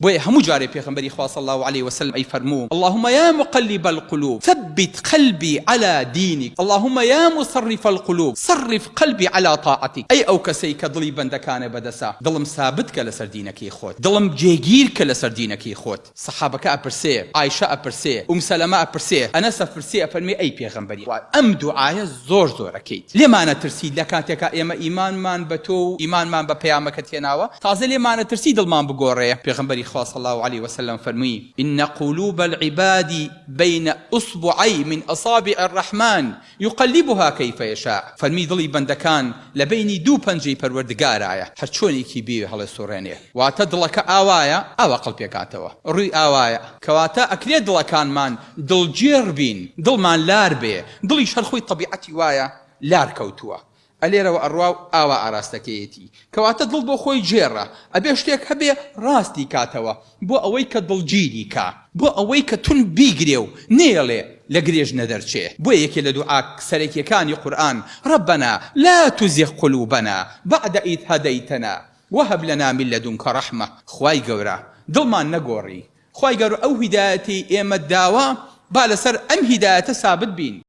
بۆیە هەموو جارێ پێغەمبەری خوا صلی الله عليه وسلم ئەی فەرموو اللهم يا مقلب القلوب ثبت قلبي على دينك اللهم يا مصرف القلوب صرف قلبي على طاعتك ئەی ئەو کەسەی کە دڵی بەندەکانە بەدەسا دڵم سابت کە لەسەر دینەکەی خۆت دڵم جێگیر کە لەسەر دینەکەی خۆت سەحابەکە ئەپرسێ عایشە ئەپرسێ سەلەمە ئەپرسێ ئەنەس ئەپرسێ ئەفەرمێ ئەی پێغەمبەری خوا ئەم دوعایە زۆر زۆرەکەیت لێمانە ترسید لە کاتێکە ئێمە ئیمانمان بە تۆ و ئیمانمان بە پەیامەکەت هێناوە تازە لێمانە ترسی دڵمان بگۆڕێ پێغەمبەری خوا صلی الله عليه وسلم فرمي إن قلوب العباد بين أصبعي من أصابع الرحمن يقلبها كيف يشاء فرمي ضلي بندكان لبيني دو بنجي پروردگار آية هرچوني كي بيو هلا سورانيه واتا دلك آوايا آوا قلبي كاتوا روي آوايا كواتا أكلي دلكان مان دل جيربين دل مان لاربي دلي شرخوي طبيعتي وايا لار كوتوا ئەلێرەوە ئەڕوا ئاوا ئاراستەکەیەتی کەواتە دڵ بۆ خۆی جێڕە ئەبێ شتێک هەبێ ڕاستی کاتەوە بۆ ئەوەی کە دڵگیری کا بۆ ئەوەی کە تون بیگرێ و نێڵێ لە گرێژ نەدەرچێ بۆ یەکێ لە دوعا سەرەکیەکانی قورئان ربنا لا تزغ قلوبنا بعد إذ هديتنا وهب لنا من لدنك رحمة خوای گەورە دڵمان نەگۆڕی خوای گەورە ئەو هیدایەتی ئێمە داوە با لەسەر ئەم هیدایەتە سابت بین